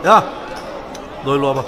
야, 너 일로 와봐.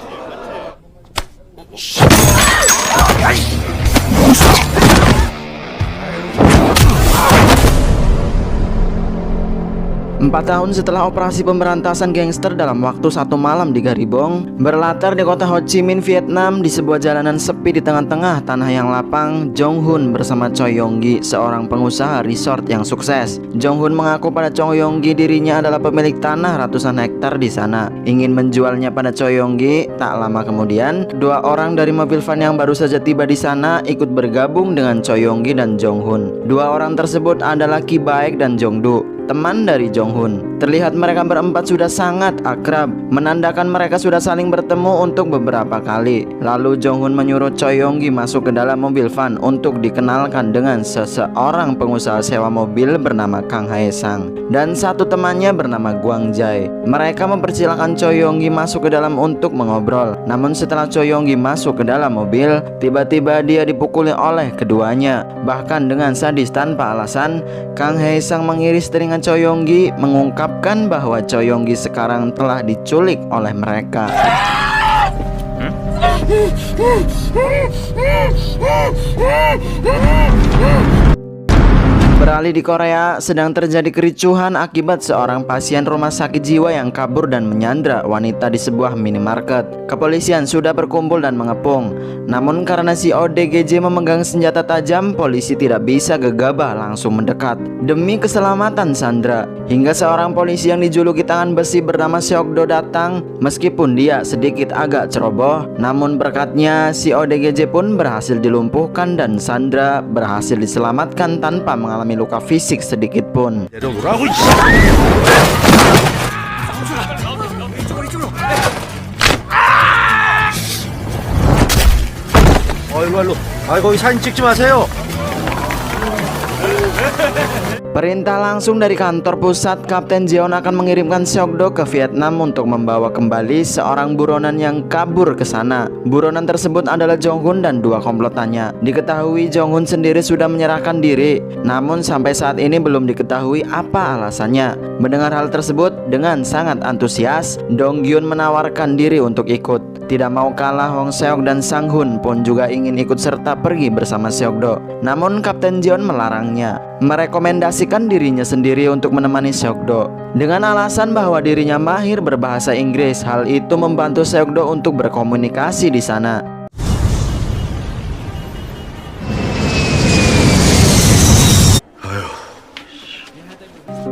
Empat tahun setelah operasi pemberantasan gangster dalam waktu 1 malam di Garibong, berlatar di kota Ho Chi Minh, Vietnam, di sebuah jalanan sepi di tengah-tengah tanah yang lapang, Jong Hun bersama Choi Yong Gi, seorang pengusaha resort yang sukses. Jong Hun mengaku pada Choi Yong Gi dirinya adalah pemilik tanah ratusan hektar di sana, ingin menjualnya pada Choi Yong Gi. Tak lama kemudian, 2 orang dari mobil van yang baru saja tiba di sana ikut bergabung dengan Choi Yong Gi dan Jong Hun. 2 orang tersebut adalah Ki Baek dan Jong Du, teman dari Jong Hun. Terlihat mereka berempat sudah sangat akrab, menandakan mereka sudah saling bertemu untuk beberapa kali. Lalu Jong Hun menyuruh Choi Yong Gi masuk ke dalam mobil van untuk dikenalkan dengan seseorang pengusaha sewa mobil bernama Kang Hae Sang dan satu temannya bernama Guang Jai. Mereka mempersilahkan Choi Yong Gi masuk ke dalam untuk mengobrol. Namun setelah Choi Yong Gi masuk ke dalam mobil, tiba-tiba dia dipukuli oleh keduanya. Bahkan dengan sadis tanpa alasan, Kang Hae Sang mengiris telinga Choi Yong Gi, mengungkapkan bahwa Choi Yong Gi sekarang telah diculik oleh mereka. Beralih di Korea, sedang terjadi kericuhan akibat seorang pasien rumah sakit jiwa yang kabur dan menyandra wanita di sebuah minimarket. Kepolisian sudah berkumpul dan mengepung. Namun karena si ODGJ memegang senjata tajam, polisi tidak bisa gegabah langsung mendekat demi keselamatan Sandra. Hingga seorang polisi yang dijuluki tangan besi bernama Seokdo datang. Meskipun dia sedikit agak ceroboh, namun berkatnya si ODGJ pun berhasil dilumpuhkan dan Sandra berhasil diselamatkan tanpa mengalami luka fisik sedikit pun. 일로. 거기 사진 찍지 마세요. Perintah langsung dari kantor pusat, Kapten Jeon akan mengirimkan Seokdo ke Vietnam untuk membawa kembali seorang buronan yang kabur ke sana. Buronan tersebut adalah Jong Hun dan 2 komplotannya. Diketahui Jong Hun sendiri sudah menyerahkan diri, namun sampai saat ini belum diketahui apa alasannya. Mendengar hal tersebut, dengan sangat antusias, Dong Gyun menawarkan diri untuk ikut. Tidak mau kalah, Hong Seok dan Sang Hun pun juga ingin ikut serta pergi bersama Seokdo. Namun Kapten Jeon melarangnya, merekomendasikan dirinya sendiri untuk menemani Seokdo dengan alasan bahwa dirinya mahir berbahasa Inggris. Hal itu membantu Seokdo untuk berkomunikasi di sana.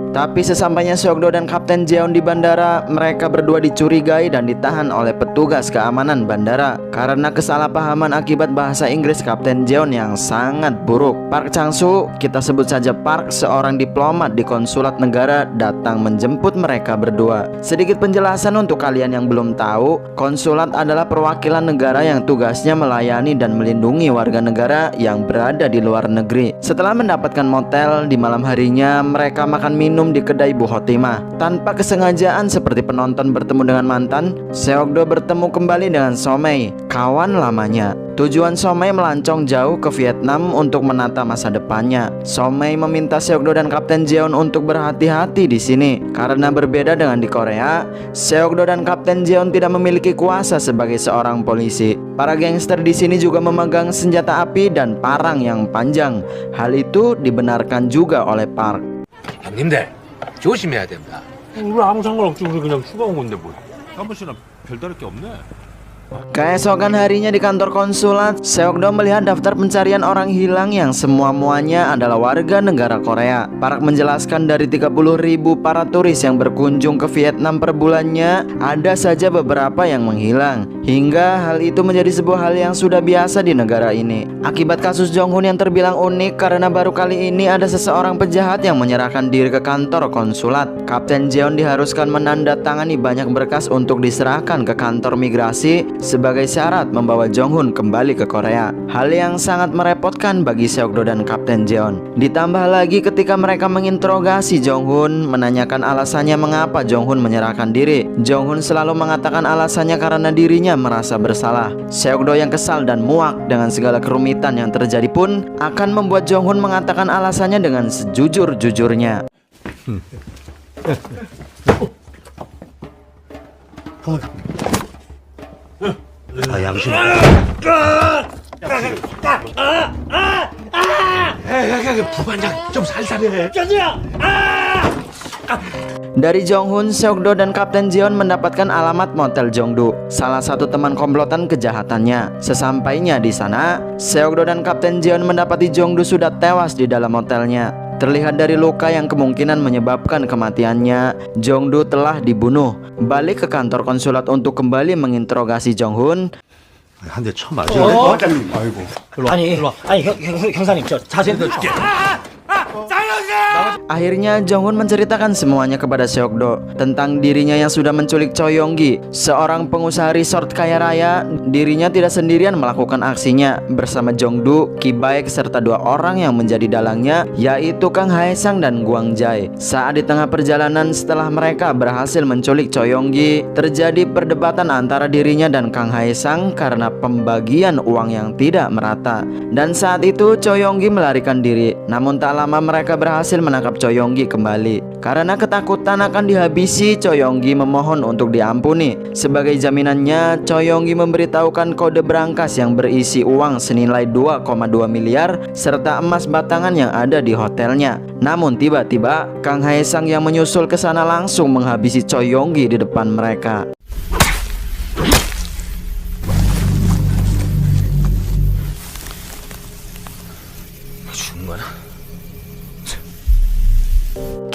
Tapi sesampainya Seokdo dan Kapten Jeon di bandara, mereka berdua dicurigai dan ditahan oleh petugas keamanan bandara karena kesalahpahaman akibat bahasa Inggris Kapten Jeon yang sangat buruk. Park Chang-soo, kita sebut saja Park, seorang diplomat di konsulat negara, datang menjemput mereka berdua. Sedikit penjelasan untuk kalian yang belum tahu, konsulat adalah perwakilan negara yang tugasnya melayani dan melindungi warga negara yang berada di luar negeri. Setelah mendapatkan motel, di malam harinya mereka makan minum di kedai Bu Hotimah. Tanpa kesengajaan seperti penonton bertemu dengan mantan, Seokdo bertemu kembali dengan Somei, kawan lamanya. Tujuan Somei melancong jauh ke Vietnam untuk menata masa depannya. Somei meminta Seokdo dan Kapten Jeon untuk berhati-hati di sini karena berbeda dengan di Korea, Seokdo dan Kapten Jeon tidak memiliki kuasa sebagai seorang polisi. Para gangster di sini juga memegang senjata api dan parang yang panjang. Hal itu dibenarkan juga oleh Park. 형님들 조심해야 됩니다. 우리 아무 상관없지. 우리 그냥 휴가 온 건데 뭐. 한번 씨랑 별다를 게 없네. Keesokan harinya di kantor konsulat, Seokdo melihat daftar pencarian orang hilang yang semua-muanya adalah warga negara Korea. Park menjelaskan dari 30.000 para turis yang berkunjung ke Vietnam per bulannya, ada saja beberapa yang menghilang. Hingga hal itu menjadi sebuah hal yang sudah biasa di negara ini. Akibat kasus Jong Hun yang terbilang unik karena baru kali ini ada seseorang penjahat yang menyerahkan diri ke kantor konsulat. Kapten Jeon diharuskan menandatangani banyak berkas untuk diserahkan ke kantor migrasi sebagai syarat membawa Jong Hun kembali ke Korea. Hal yang sangat merepotkan bagi Seokdo dan Kapten Jeon. Ditambah lagi ketika mereka menginterogasi Jong Hun, menanyakan alasannya mengapa Jong Hun menyerahkan diri. Jong Hun selalu mengatakan alasannya karena dirinya merasa bersalah. Seokdo yang kesal dan muak dengan segala kerumitan yang terjadi pun akan membuat Jong Hun mengatakan alasannya dengan sejujur-jujurnya. 아, 양심. 부반장 좀 살살해. Dari Jong-hun, Seok-do dan Kapten Jeon mendapatkan alamat motel Jong-do, salah satu teman komplotan kejahatannya. Sesampainya di sana, Seok-do dan Kapten Jeon mendapati Jong-do sudah tewas di dalam motelnya. Terlihat dari luka yang kemungkinan menyebabkan kematiannya, Jong-do telah dibunuh. Balik ke kantor konsulat untuk kembali menginterogasi Jong-hun. 한 대 쳐 맞아. 아니 형사님 저 자세히 들어줄게. Akhirnya Jong-hun menceritakan semuanya kepada Seok-do tentang dirinya yang sudah menculik Choi Yong-gi, seorang pengusaha resort kaya raya. Dirinya tidak sendirian melakukan aksinya bersama Jong-do, Ki Baek serta dua orang yang menjadi dalangnya, yaitu Kang Hae-sang dan Gwang Jae. Saat di tengah perjalanan setelah mereka berhasil menculik Choi Yong-gi, terjadi perdebatan antara dirinya dan Kang Hae-sang karena pembagian uang yang tidak merata. Dan saat itu Choi Yong-gi melarikan diri. Namun tak lama mereka berhasil menangkap Choi Yong-gi kembali. Karena ketakutan akan dihabisi, Choi Yong-gi memohon untuk diampuni. Sebagai jaminannya, Choi Yong-gi memberitahukan kode berangkas yang berisi uang senilai 2,2 miliar serta emas batangan yang ada di hotelnya. Namun tiba-tiba Kang Hae-sang yang menyusul ke sana langsung menghabisi Choi Yong-gi di depan mereka.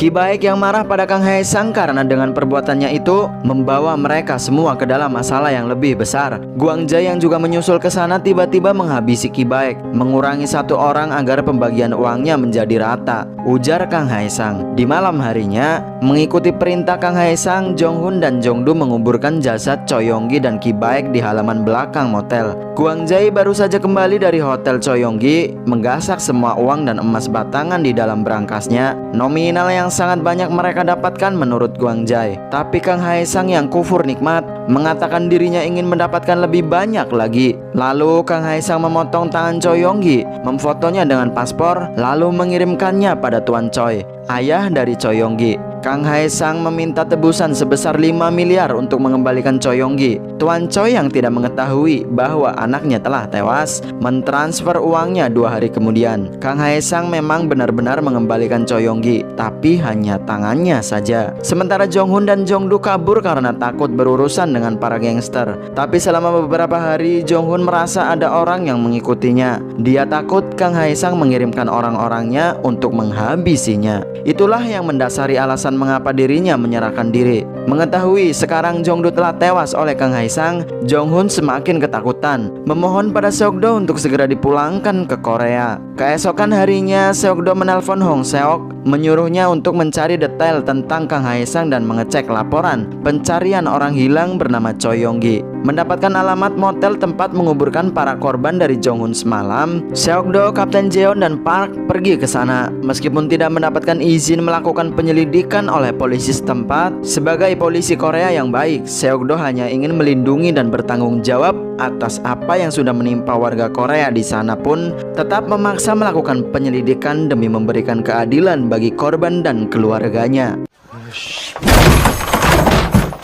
Ki Baek yang marah pada Kang Hae-sang karena dengan perbuatannya itu membawa mereka semua ke dalam masalah yang lebih besar. Gwang Jae yang juga menyusul ke sana tiba-tiba menghabisi Ki Baek, mengurangi satu orang agar pembagian uangnya menjadi rata, ujar Kang Hae-sang. Di malam harinya, mengikuti perintah Kang Hae-sang, Jong-hun dan Jong-do menguburkan jasad Choi Yong-gi dan Ki Baek di halaman belakang motel. Gwang Jae baru saja kembali dari hotel Choi Yong-gi, menggasak semua uang dan emas batangan di dalam berangkasnya. Nominal yang sangat banyak mereka dapatkan menurut Gwang Jae. Tapi Kang Hae-sang yang kufur nikmat mengatakan dirinya ingin mendapatkan lebih banyak lagi. Lalu Kang Hae-sang memotong tangan Choi Yong-gi, memfotonya dengan paspor, lalu mengirimkannya pada Tuan Choi, ayah dari Choi Yong-gi. Kang Hae-sang meminta tebusan sebesar 5 miliar untuk mengembalikan Choi Yong-gi. Tuan Choi yang tidak mengetahui bahwa anaknya telah tewas mentransfer uangnya 2 hari kemudian. Kang Hae-sang memang benar-benar mengembalikan Choi Yong-gi, tapi hanya tangannya saja. Sementara Jong-hun dan Jong-do kabur karena takut berurusan dengan para gangster. Tapi selama beberapa hari Jong-hun merasa ada orang yang mengikutinya. Dia takut Kang Hae-sang mengirimkan orang-orangnya untuk menghabisinya. Itulah yang mendasari alasan mengapa dirinya menyerahkan diri. Mengetahui sekarang Jong-do telah tewas oleh Kang Hae-sang, Jong-hun semakin ketakutan, memohon pada Seok-do untuk segera dipulangkan ke Korea. Keesokan harinya, Seok-do menelpon Hong Seok, menyuruhnya untuk mencari detail tentang Kang Hae-sang dan mengecek laporan pencarian orang hilang bernama Choi Yong-gi. Mendapatkan alamat motel tempat menguburkan para korban dari Jong-hun semalam, Seok-do, Kapten Jeon dan Park pergi ke sana. Meskipun tidak mendapatkan izin melakukan penyelidikan oleh polisi setempat, sebagai polisi Korea yang baik, Seok-do hanya ingin melindungi dan bertanggung jawab atas apa yang sudah menimpa warga Korea di sana pun tetap memaksa melakukan penyelidikan demi memberikan keadilan bagi korban dan keluarganya.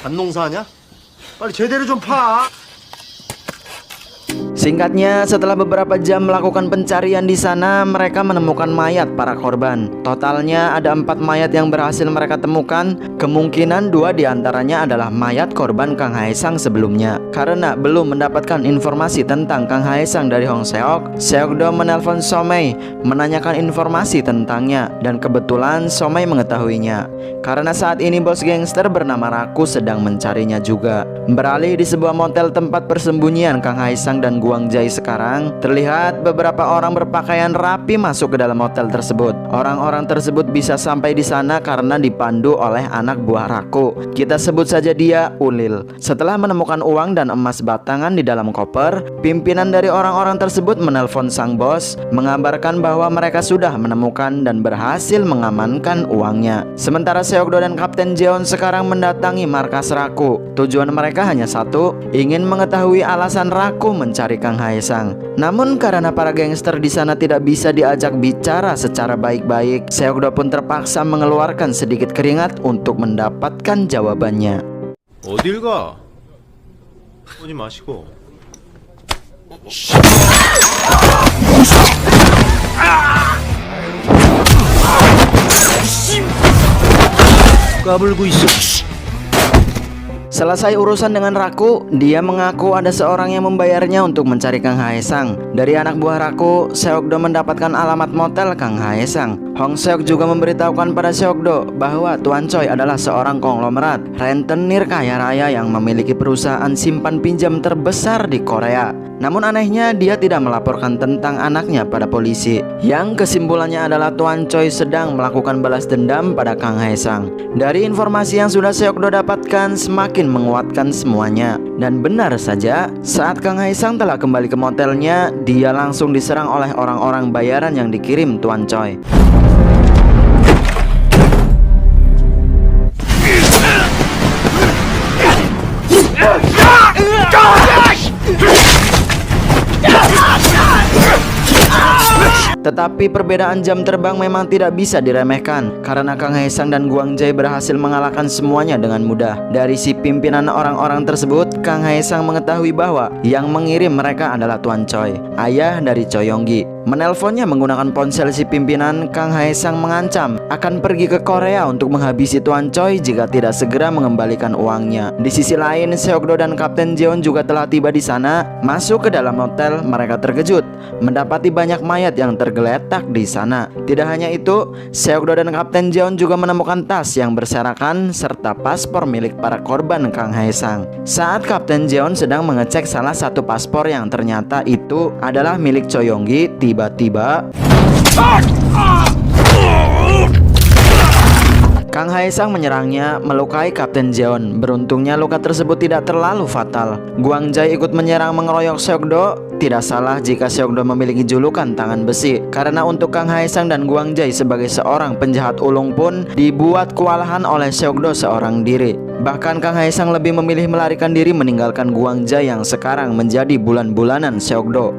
반농사하냐? 빨리 제대로 좀 파. Singkatnya, setelah beberapa jam melakukan pencarian di sana, mereka menemukan mayat para korban. Totalnya ada 4 mayat yang berhasil mereka temukan. Kemungkinan 2 diantaranya adalah mayat korban Kang Hae-sang sebelumnya. Karena belum mendapatkan informasi tentang Kang Hae-sang dari Hong Seok, Seok-do menelpon Somei menanyakan informasi tentangnya. Dan kebetulan Somei mengetahuinya, karena saat ini bos gangster bernama Raku sedang mencarinya juga. Beralih di sebuah motel tempat persembunyian Kang Hae-sang dan Gwang Jae sekarang, terlihat beberapa orang berpakaian rapi masuk ke dalam hotel tersebut. Orang-orang tersebut bisa sampai di sana karena dipandu oleh anak buah Raku. Kita sebut saja dia Ulil. Setelah menemukan uang dan emas batangan di dalam koper, pimpinan dari orang-orang tersebut menelpon sang bos, mengabarkan bahwa mereka sudah menemukan dan berhasil mengamankan uangnya. Sementara Seok-do dan Kapten Jeon sekarang mendatangi markas Raku. Tujuan mereka hanya satu, ingin mengetahui alasan Raku mencari Kang Hae-sang. Namun karena para gangster di sana tidak bisa diajak bicara secara baik-baik, Seok-do pun terpaksa mengeluarkan sedikit keringat untuk mendapatkan jawabannya. 어딜 가? 오지 마시고. 까불고 있어. Selesai urusan dengan Raku, dia mengaku ada seorang yang membayarnya untuk mencari Kang Haesang. Dari anak buah Raku, Seokdo mendapatkan alamat motel Kang Haesang. Hong Seok juga memberitahukan pada Seokdo bahwa Tuan Choi adalah seorang konglomerat rentenir kaya raya yang memiliki perusahaan simpan pinjam terbesar di Korea. Namun anehnya dia tidak melaporkan tentang anaknya pada polisi. Yang kesimpulannya adalah Tuan Choi sedang melakukan balas dendam pada Kang Haesang. Dari informasi yang sudah Seokdo dapatkan semakin menguatkan semuanya. Dan benar saja, saat Kang Haesang telah kembali ke motelnya, dia langsung diserang oleh orang-orang bayaran yang dikirim Tuan Choi. Tetapi perbedaan jam terbang memang tidak bisa diremehkan, karena Kang Haesang dan Guang Jai berhasil mengalahkan semuanya dengan mudah. Dari si pimpinan orang-orang tersebut, Kang Haesang mengetahui bahwa yang mengirim mereka adalah Tuan Choi, ayah dari Choi Yonggi. Menelponnya menggunakan ponsel si pimpinan, Kang Haesang mengancam akan pergi ke Korea untuk menghabisi Tuan Choi jika tidak segera mengembalikan uangnya. Di sisi lain, Seokdo dan Kapten Jeon juga telah tiba di sana. Masuk ke dalam hotel, mereka terkejut mendapati banyak mayat yang tergeletak di sana. Tidak hanya itu, Seokdo dan Kapten Jeon juga menemukan tas yang berserakan serta paspor milik para korban Kang Haesang. Saat Kapten Jeon sedang mengecek salah satu paspor yang ternyata itu adalah milik Choi Yonggi, tiba-tiba Kang Haesang menyerangnya, melukai Kapten Jeon. Beruntungnya luka tersebut tidak terlalu fatal. Guang Jai ikut menyerang mengeroyok Seokdo. Tidak salah jika Seokdo memiliki julukan tangan besi, karena untuk Kang Haesang dan Guang Jai sebagai seorang penjahat ulung pun dibuat kewalahan oleh Seokdo seorang diri. Bahkan Kang Haesang lebih memilih melarikan diri meninggalkan Guang Jai yang sekarang menjadi bulan-bulanan Seokdo.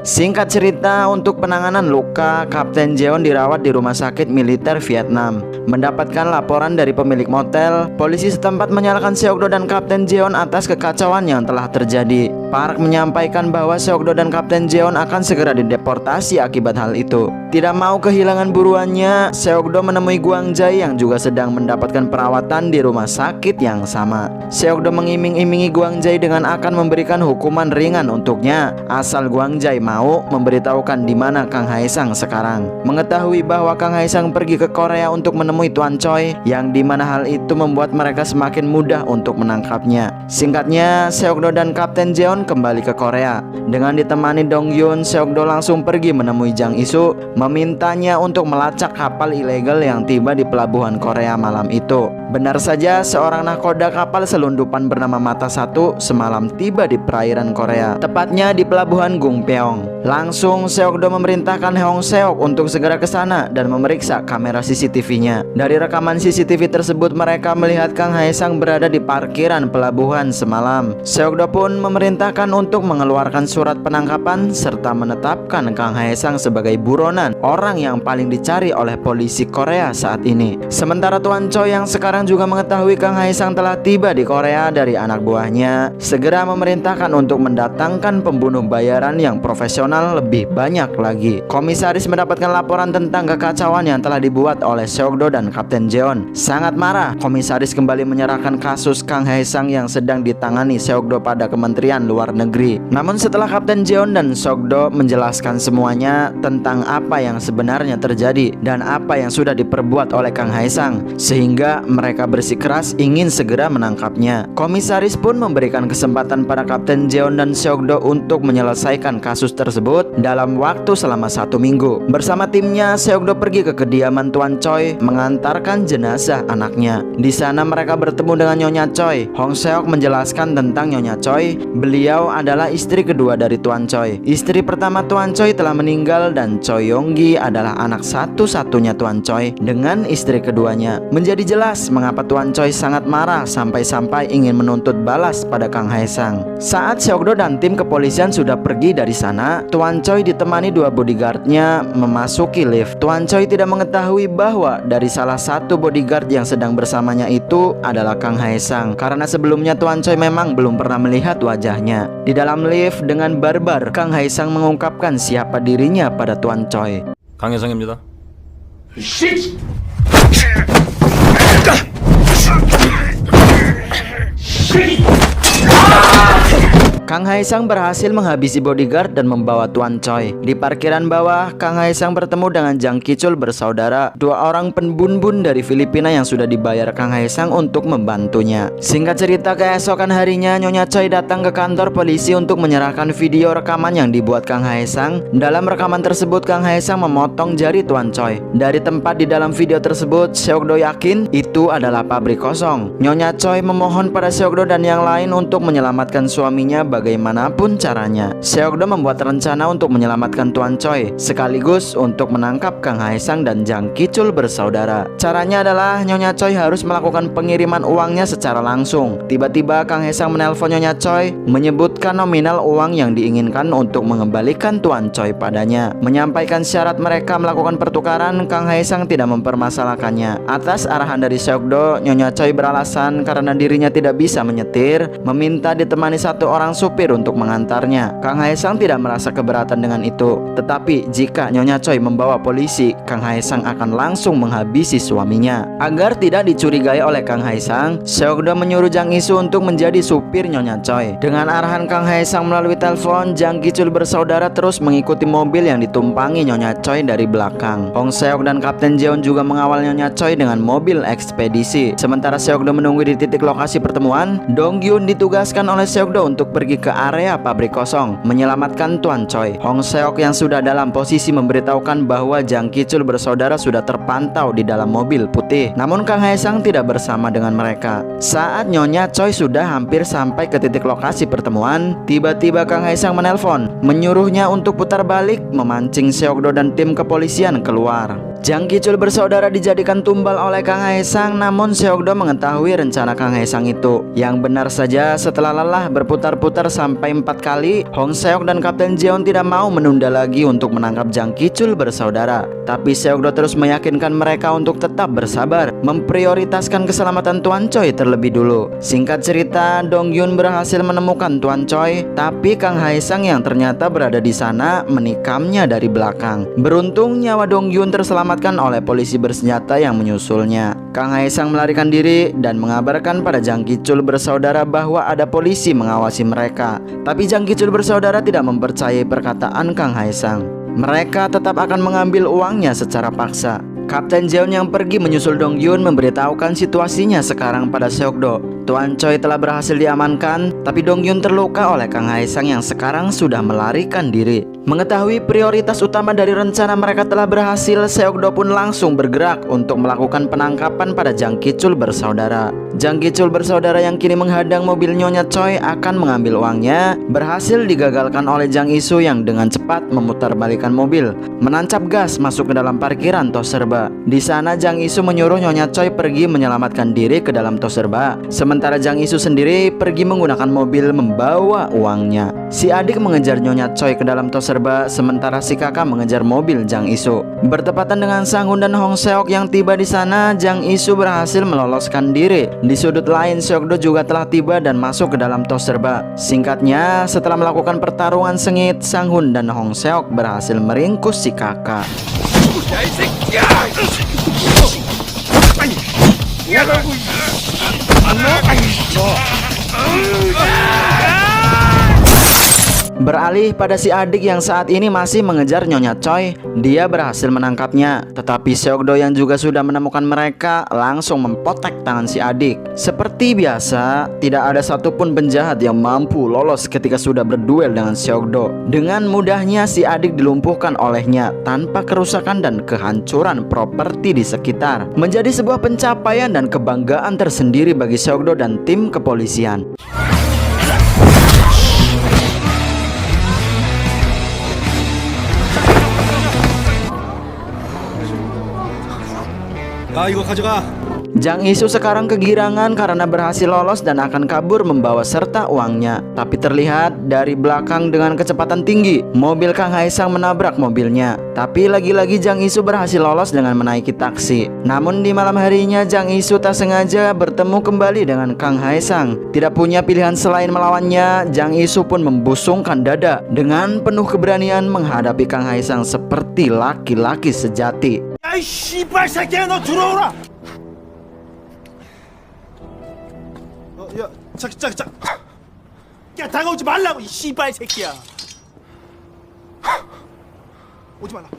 Singkat cerita, untuk penanganan luka, Kapten Jeon dirawat di rumah sakit militer Vietnam. Mendapatkan laporan dari pemilik motel, polisi setempat menyalahkan Seokdo dan Kapten Jeon atas kekacauan yang telah terjadi. Park menyampaikan bahwa Seokdo dan Kapten Jeon akan segera dideportasi akibat hal itu. Tidak mau kehilangan buruannya, Seokdo menemui Guang Jai yang juga sedang mendapatkan perawatan di rumah sakit yang sama. Seokdo mengiming-imingi Guang Jai dengan akan memberikan hukuman ringan untuknya, asal Guang Jai mau memberitahukan di mana Kang Haesang sekarang. Mengetahui bahwa Kang Haesang pergi ke Korea untuk menemui Tuan Choi, yang dimana hal itu membuat mereka semakin mudah untuk menangkapnya. Singkatnya, Seokdo dan Kapten Jeon kembali ke Korea. Dengan ditemani Dong Yun, Seokdo langsung pergi menemui Jang Isu, memintanya untuk melacak kapal ilegal yang tiba di pelabuhan Korea malam itu. Benar saja, seorang nahkoda kapal selundupan bernama Mata Satu semalam tiba di perairan Korea, tepatnya di pelabuhan Gungpyeong. Langsung Seokdo memerintahkan Hong Seok untuk segera ke sana dan memeriksa kamera CCTV-nya. Dari rekaman CCTV tersebut, mereka melihat Kang Haesang berada di parkiran pelabuhan semalam. Seokdo pun memerintahkan untuk mengeluarkan surat penangkapan serta menetapkan Kang Haesang sebagai buronan, orang yang paling dicari oleh polisi Korea saat ini. Sementara Tuan Choi yang sekarang juga mengetahui Kang Haesang telah tiba di Korea dari anak buahnya, segera memerintahkan untuk mendatangkan pembunuh bayaran yang profesional lebih banyak lagi. Komisaris mendapatkan laporan tentang kekacauan yang telah dibuat oleh Seokdo dan Kapten Jeon. Sangat marah, komisaris kembali menyerahkan kasus Kang Haesang yang sedang ditangani Seokdo pada Kementerian Luar Negeri. Namun setelah Kapten Jeon dan Seokdo menjelaskan semuanya tentang apa yang sebenarnya terjadi dan apa yang sudah diperbuat oleh Kang Haesang, sehingga mereka bersikeras ingin segera menangkapnya. Komisaris pun memberikan kesempatan pada Kapten Jeon dan Seokdo untuk menyelesaikan kasus tersebut dalam waktu selama 1 minggu. Bersama timnya, Seokdo pergi ke kediaman Tuan Choi mengantarkan jenazah anaknya. Di sana mereka bertemu dengan Nyonya Choi. Hong Seok menjelaskan tentang Nyonya Choi. Beliau adalah istri kedua dari Tuan Choi. Istri pertama Tuan Choi telah meninggal dan Choi Yonggi adalah anak satu-satunya Tuan Choi dengan istri keduanya. Menjadi jelas mengapa Tuan Choi sangat marah sampai-sampai ingin menuntut balas pada Kang Haesang. Saat Seokdo dan tim kepolisian sudah pergi dari sana, Tuan Choi ditemani dua bodyguardnya memasuki lift. Tuan Choi tidak mengetahui bahwa dari salah satu bodyguard yang sedang bersamanya itu adalah Kang Haesang, karena sebelumnya Tuan Choi memang belum pernah melihat wajahnya. Di dalam lift dengan barbar, Kang Haesang mengungkapkan siapa dirinya pada Tuan Choi. 강혜성입니다. Kang Haesang berhasil menghabisi bodyguard dan membawa Tuan Choi. Di parkiran bawah, Kang Haesang bertemu dengan Jang Ki-chul bersaudara, dua orang penbun-bun dari Filipina yang sudah dibayar Kang Haesang untuk membantunya. Singkat cerita, keesokan harinya Nyonya Choi datang ke kantor polisi untuk menyerahkan video rekaman yang dibuat Kang Haesang. Dalam rekaman tersebut, Kang Haesang memotong jari Tuan Choi. Dari tempat di dalam video tersebut, Seokdo yakin itu adalah pabrik kosong. Nyonya Choi memohon pada Seokdo dan yang lain untuk menyelamatkan suaminya bagaimanapun caranya. Seokdo membuat rencana untuk menyelamatkan Tuan Choi, sekaligus untuk menangkap Kang Haesang dan Jang Ki-chul bersaudara. Caranya adalah Nyonya Choi harus melakukan pengiriman uangnya secara langsung. Tiba-tiba Kang Haesang menelpon Nyonya Choi, menyebutkan nominal uang yang diinginkan untuk mengembalikan Tuan Choi padanya. Menyampaikan syarat mereka melakukan pertukaran, Kang Haesang tidak mempermasalahkannya. Atas arahan dari Seokdo, Nyonya Choi beralasan karena dirinya tidak bisa menyetir, meminta ditemani satu orang supir untuk mengantarnya. Kang Haesang tidak merasa keberatan dengan itu. Tetapi jika Nyonya Choi membawa polisi, Kang Haesang akan langsung menghabisi suaminya. Agar tidak dicurigai oleh Kang Haesang, Seokdo menyuruh Jang Isu untuk menjadi supir Nyonya Choi. Dengan arahan Kang Haesang melalui telepon, Jang Ki-chul bersaudara terus mengikuti mobil yang ditumpangi Nyonya Choi dari belakang. Hong Seok dan Kapten Jeon juga mengawal Nyonya Choi dengan mobil ekspedisi. Sementara Seokdo menunggu di titik lokasi pertemuan, Dong Gyun ditugaskan oleh Seokdo untuk pergi ke area pabrik kosong menyelamatkan Tuan Choi. Hong Seok yang sudah dalam posisi memberitahukan bahwa Jang Ki-chul bersaudara sudah terpantau di dalam mobil putih. Namun Kang Haesang tidak bersama dengan mereka. Saat Nyonya Choi sudah hampir sampai ke titik lokasi pertemuan, tiba-tiba Kang Haesang menelpon, menyuruhnya untuk putar balik, memancing Seokdo dan tim kepolisian keluar. Jang Ki-chul bersaudara dijadikan tumbal oleh Kang Haesang, namun Seokdo mengetahui rencana Kang Haesang itu. Yang benar saja, setelah lelah berputar-putar sampai 4 kali, Hong Seok dan Kapten Jeon tidak mau menunda lagi untuk menangkap Jang Ki-chul bersaudara. Tapi Seokdo terus meyakinkan mereka untuk tetap bersabar, memprioritaskan keselamatan Tuan Choi terlebih dulu. Singkat cerita, Dong Gyun berhasil menemukan Tuan Choi, tapi Kang Haesang yang ternyata berada di sana menikamnya dari belakang. Beruntung nyawa Dong Gyun terselamatkan oleh polisi bersenjata yang menyusulnya. Kang Haesang melarikan diri dan mengabarkan pada Jang Ki-chul bersaudara bahwa ada polisi mengawasi mereka. Tapi Jang Ki-chul bersaudara tidak mempercayai perkataan Kang Haesang. Mereka tetap akan mengambil uangnya secara paksa. Kapten Jeon yang pergi menyusul Dong Gyun memberitahukan situasinya sekarang pada Seokdo. Tuan Choi telah berhasil diamankan, tapi Dong Gyun terluka oleh Kang Haesang yang sekarang sudah melarikan diri. Mengetahui prioritas utama dari rencana mereka telah berhasil, Seokdo pun langsung bergerak untuk melakukan penangkapan pada Jang Ki-chul bersaudara. Jang Ki-chul bersaudara yang kini menghadang mobil Nyonya Choi akan mengambil uangnya, berhasil digagalkan oleh Jang Isu yang dengan cepat memutarbalikkan mobil, menancap gas masuk ke dalam parkiran tos serba. Di sana Jang Isu menyuruh Nyonya Choi pergi menyelamatkan diri ke dalam tos serba. Sementara Jang Isu sendiri pergi menggunakan mobil membawa uangnya. Si adik mengejar Nyonya Choi ke dalam tos serba, sementara si kakak mengejar mobil Jang Isu. Bertepatan dengan Sang Hun dan Hong Seok yang tiba di sana, Jang Isu berhasil meloloskan diri. Di sudut lain, Seokdo juga telah tiba dan masuk ke dalam tos serba. Singkatnya, setelah melakukan pertarungan sengit, Sang Hun dan Hong Seok berhasil meringkus si kakak. Beralih pada si adik yang saat ini masih mengejar Nyonya Choi, dia berhasil menangkapnya. Tetapi Seokdo yang juga sudah menemukan mereka langsung mempotek tangan si adik. Seperti biasa, tidak ada satupun penjahat yang mampu lolos ketika sudah berduel dengan Seokdo. Dengan mudahnya si adik dilumpuhkan olehnya tanpa kerusakan dan kehancuran properti di sekitar. Menjadi sebuah pencapaian dan kebanggaan tersendiri bagi Seokdo dan tim kepolisian. 아, 이거 가져가. Jang Isu sekarang kegirangan karena berhasil lolos dan akan kabur membawa serta uangnya. Tapi terlihat dari belakang dengan kecepatan tinggi, mobil Kang Haesang menabrak mobilnya. Tapi lagi-lagi Jang Isu berhasil lolos dengan menaiki taksi. Namun di malam harinya Jang Isu tak sengaja bertemu kembali dengan Kang Haesang. Tidak punya pilihan selain melawannya, Jang Isu pun membusungkan dada dengan penuh keberanian menghadapi Kang Haesang seperti laki-laki sejati. 야이 씨발 새끼야 너 들어오라. 야, 자. 야 다가오지 말라고 이 씨발 새끼야. 오지 말라.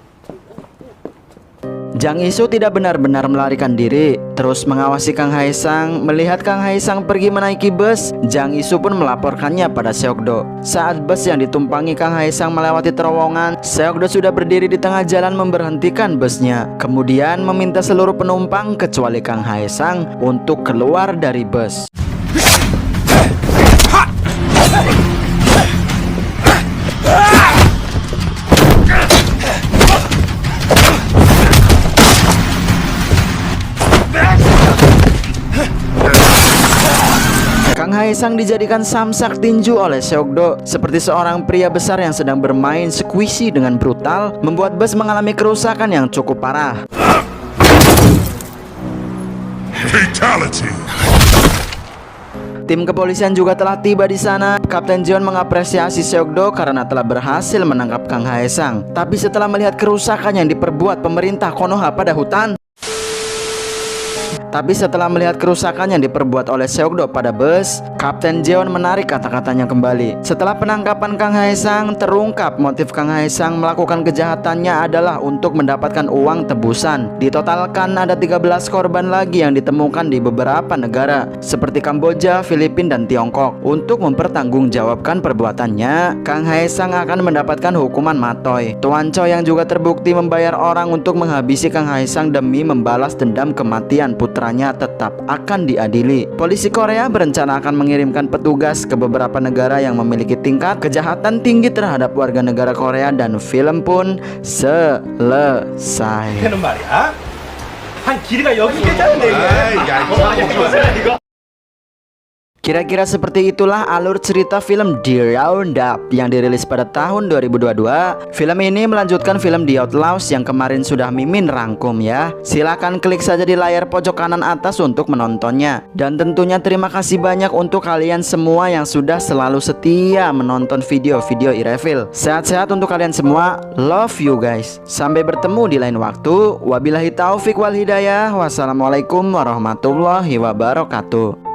Jang Isu tidak benar-benar melarikan diri, terus mengawasi Kang Haesang. Melihat Kang Haesang pergi menaiki bus, Jang Isu pun melaporkannya pada Seokdo. Saat bus yang ditumpangi Kang Haesang melewati terowongan, Seokdo sudah berdiri di tengah jalan memberhentikan busnya. Kemudian meminta seluruh penumpang kecuali Kang Haesang untuk keluar dari bus. Kang Haesang dijadikan samsak tinju oleh Seokdo seperti seorang pria besar yang sedang bermain squishy dengan brutal, membuat bus mengalami kerusakan yang cukup parah. Fatality. Tim kepolisian juga telah tiba di sana. Kapten Jeon mengapresiasi Seokdo karena telah berhasil menangkap Kang Haesang. Tapi setelah melihat kerusakan yang diperbuat pemerintah Konoha pada hutan, oleh Seokdo pada bus, Kapten Jeon menarik kata-katanya kembali. Setelah penangkapan Kang Haesang, terungkap motif Kang Haesang melakukan kejahatannya adalah untuk mendapatkan uang tebusan. Ditotalkan ada 13 korban lagi yang ditemukan di beberapa negara seperti Kamboja, Filipina, dan Tiongkok. Untuk mempertanggungjawabkan perbuatannya, Kang Haesang akan mendapatkan hukuman matoy. Tuan Choi yang juga terbukti membayar orang untuk menghabisi Kang Haesang demi membalas dendam kematian putranya tetap akan diadili. Polisi Korea berencana akan mengirimkan petugas ke beberapa negara yang memiliki tingkat kejahatan tinggi terhadap warga negara Korea dan film pun selesai. 되는 말이야. 한 길이가 여기 있겠다는데 이게. Kira-kira seperti itulah alur cerita film The Roundup yang dirilis pada tahun 2022. Film ini melanjutkan film The Outlaws yang kemarin sudah Mimin rangkum ya. Silahkan klik saja di layar pojok kanan atas untuk menontonnya. Dan tentunya terima kasih banyak untuk kalian semua yang sudah selalu setia menonton video-video Irevil. Sehat-sehat untuk kalian semua. Love you guys. Sampai bertemu di lain waktu. Wabillahi taufik wal hidayah. Wassalamualaikum warahmatullahi wabarakatuh.